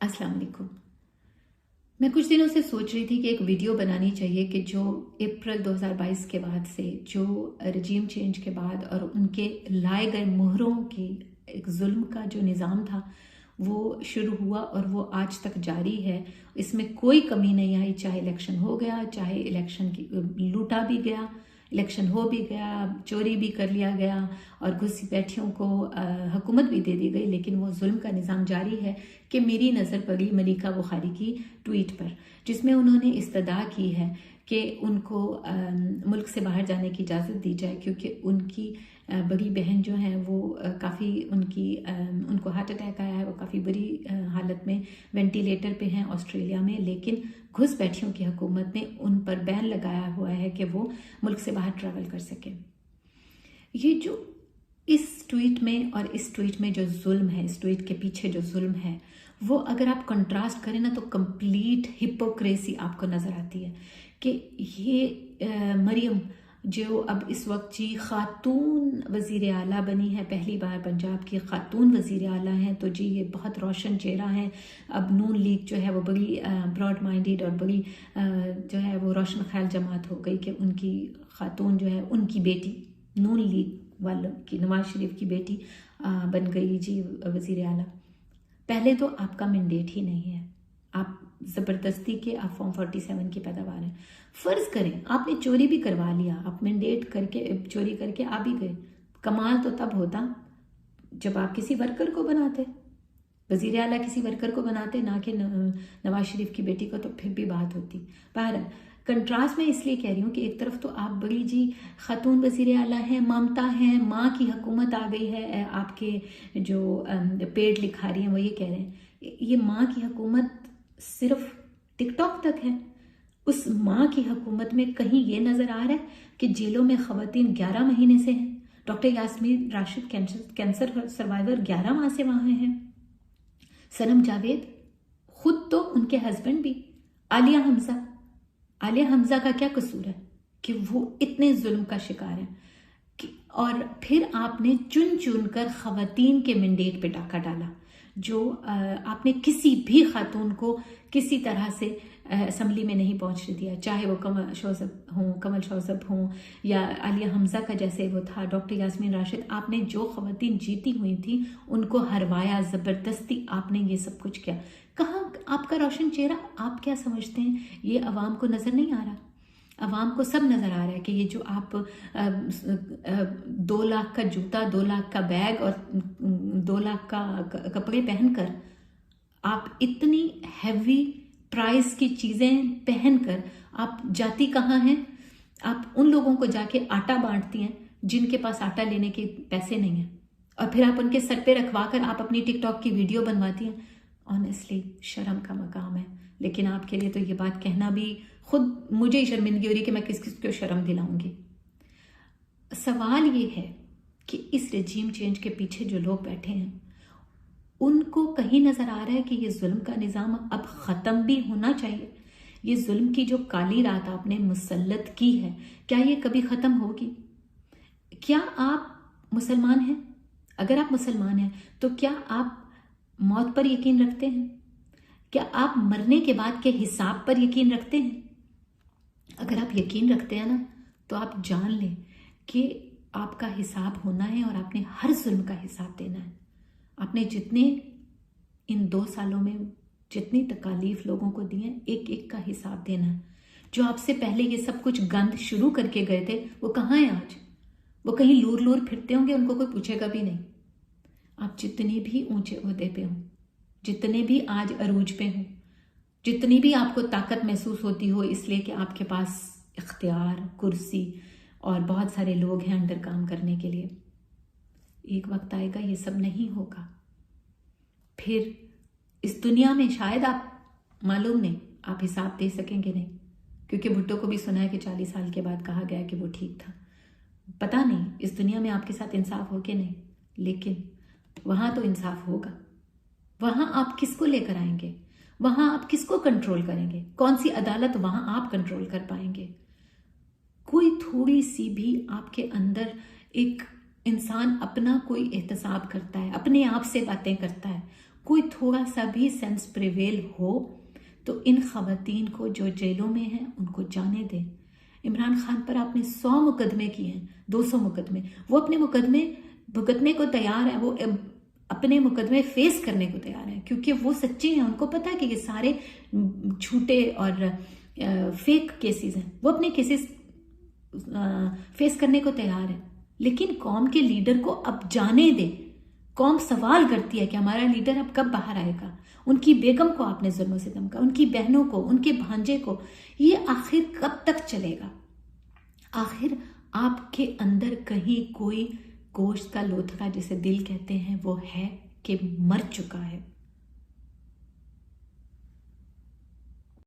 अस्सलाम वालेकुम। मैं कुछ दिनों से सोच रही थी कि एक वीडियो बनानी चाहिए कि जो अप्रैल 2022 के बाद से जो रजीम चेंज के बाद और उनके लाए गए मोहरों की एक जुल्म का जो निज़ाम था वो शुरू हुआ और वो आज तक जारी है। इसमें कोई कमी नहीं आई, चाहे इलेक्शन हो गया, चाहे इलेक्शन की लूटा भी गया, इलेक्शन हो भी गया, चोरी भी कर लिया गया और घुसपैठियों को हुकूमत भी दे दी गई, लेकिन वो जुल्म का निज़ाम जारी है। कि मेरी नज़र पड़ी मलिका बुखारी की ट्वीट पर, जिसमें उन्होंने इस्तदा की है कि उनको मुल्क से बाहर जाने की इजाज़त दी जाए, क्योंकि उनकी बड़ी बहन जो है वो काफ़ी उनको हार्ट अटैक आया है, वो काफ़ी बुरी हालत में वेंटिलेटर पे हैं ऑस्ट्रेलिया में। लेकिन घुसपैठियों की हुकूमत ने उन पर बैन लगाया हुआ है कि वो मुल्क से बाहर ट्रैवल कर सकें। ये जो इस ट्वीट में और इस ट्वीट में जो जुल्म है, इस ट्वीट के पीछे जो जुल्म है, वो अगर आप कंट्रास्ट करें ना तो कंप्लीट हिपोक्रेसी आपको नज़र आती है। कि ये मरियम जो अब इस वक्त जी खातून वज़ीर आला बनी है, पहली बार पंजाब की खातून वज़ीर आला हैं, तो जी ये बहुत रोशन चेहरा है। अब नून लीग जो है वो बड़ी ब्रॉड माइंडेड और बड़ी जो है वो रोशन ख्याल जमात हो गई कि उनकी खातून जो है, उनकी बेटी नून लीग वालों की, नवाज शरीफ की बेटी बन गई जी वज़ीर आला। पहले तो आपका मैंडेट ही नहीं है, आप ज़बरदस्ती के आप फॉर्म 47 की पैदावार हैं। फ़र्ज़ करें आपने चोरी भी करवा लिया, आप मैंडेट करके चोरी करके आ भी गए। कमाल तो तब होता जब आप किसी वर्कर को बनाते, वज़ीर आला किसी वर्कर को बनाते, ना कि नवाज शरीफ की बेटी को, तो फिर भी बात होती। बहरहाल कंट्रास्ट मैं इसलिए कह रही हूँ कि एक तरफ तो आप बड़ी जी खातून वज़ीर आला हैं, ममता हैं, माँ की हुकूमत आ गई है। आपके जो पेड लिखा रही हैं वो ये कह रहे हैं ये माँ की हुकूमत सिर्फ टिकटॉक तक है। उस माँ की हुकूमत में कहीं ये नज़र आ रहा है कि जेलों में ख़वातीन 11 महीने से हैं। Doctor Yasmin Rashid cancer survivor 11 माह से वहाँ हैं। सनम जावेद खुद, तो उनके हस्बैंड भी, आलिया हमजा का क्या कसूर है कि वो इतने जुल्म का शिकार है। और फिर आपने चुन चुन कर ख़वातीन के मैंडेट पे डाका डाला, जो आपने किसी भी खातून को किसी तरह से असम्बली में नहीं पहुंचने दिया, चाहे वो कमल शौज़ब हों या आलिया हमजा का जैसे वो था डॉक्टर यास्मीन राशिद। आपने जो ख़वातीन जीती हुई थी उनको हरवाया, ज़बरदस्ती आपने ये सब कुछ किया। कहाँ आपका रोशन चेहरा? आप क्या समझते हैं ये अवाम को नज़र नहीं आ रहा? अवाम को सब नज़र आ रहा है कि ये जो आप 2 लाख का जूता, 2 लाख का बैग और 2 लाख का कपड़े पहनकर, आप इतनी हैवी प्राइस की चीज़ें पहनकर आप जाती कहाँ हैं? आप उन लोगों को जाके आटा बांटती हैं जिनके पास आटा लेने के पैसे नहीं हैं, और फिर आप उनके सर पे रखवा कर आप अपनी टिकटॉक की वीडियो बनवाती हैं। ऑनेस्टली शर्म का मकाम है। लेकिन आपके लिए तो ये बात कहना भी खुद मुझे ही शर्मिंदगी हो रही कि मैं किस किस को शर्म दिलाऊंगी। सवाल ये है कि इस रजीम चेंज के पीछे जो लोग बैठे हैं उनको कहीं नज़र आ रहा है कि ये जुल्म का निज़ाम अब ख़त्म भी होना चाहिए। ये जुल्म की जो काली रात आपने मुसल्लत की है, क्या ये कभी ख़त्म होगी? क्या आप मुसलमान हैं? अगर आप मुसलमान हैं तो क्या आप मौत पर यकीन रखते हैं? क्या आप मरने के बाद के हिसाब पर यकीन रखते हैं? अगर आप यकीन रखते हैं ना, तो आप जान लें कि आपका हिसाब होना है और आपने हर जुल्म का हिसाब देना है। आपने जितने इन 2 सालों में जितनी तकालीफ लोगों को दी है, एक एक का हिसाब देना है। जो आपसे पहले ये सब कुछ गंद शुरू करके गए थे वो कहाँ हैं आज? वो कहीं लूर लूर फिरते होंगे, उनको कोई पूछेगा भी नहीं। आप जितने भी ऊंचे ओहदे पे हों, जितने भी आज अरूज पे हों, जितनी भी आपको ताकत महसूस होती हो इसलिए कि आपके पास इख्तियार, कुर्सी और बहुत सारे लोग हैं अंडर काम करने के लिए, एक वक्त आएगा ये सब नहीं होगा। फिर इस दुनिया में शायद आप, मालूम नहीं, आप हिसाब दे सकेंगे नहीं, क्योंकि भुट्टो को भी सुना है कि 40 साल के बाद कहा गया कि वो ठीक था। पता नहीं इस दुनिया में आपके साथ इंसाफ हो कि नहीं, लेकिन वहाँ तो इंसाफ होगा। वहाँ आप किसको लेकर आएंगे? वहाँ आप किसको कंट्रोल करेंगे? कौन सी अदालत वहाँ आप कंट्रोल कर पाएंगे? कोई थोड़ी सी भी आपके अंदर एक इंसान अपना कोई एहतसाब करता है, अपने आप से बातें करता है, کوئی تھوڑا سا بھی سینس پریویل ہو تو ان خواتین کو جو جیلوں میں ہیں ان کو جانے دیں. عمران خان پر آپ نے 100 مقدمے کیے ہیں، 200 مقدمے، وہ اپنے مقدمے بھگتنے کو تیار ہے، وہ اپنے مقدمے فیس کرنے کو تیار ہے کیونکہ وہ سچے ہیں. ان کو پتہ ہے کہ یہ سارے جھوٹے اور فیک کیسز ہیں، وہ اپنے کیسز فیس کرنے کو تیار ہے. لیکن قوم کے لیڈر کو اب جانے دے. قوم سوال کرتی ہے کہ ہمارا لیڈر اب کب باہر آئے گا. ان کی بیگم کو آپ نے ظلم و ستم کا، ان کی بہنوں کو، ان کے بھانجے کو، یہ آخر کب تک چلے گا؟ آخر آپ کے اندر کہیں کوئی گوشت کا لوتھڑا جسے دل کہتے ہیں وہ ہے کہ مر چکا ہے.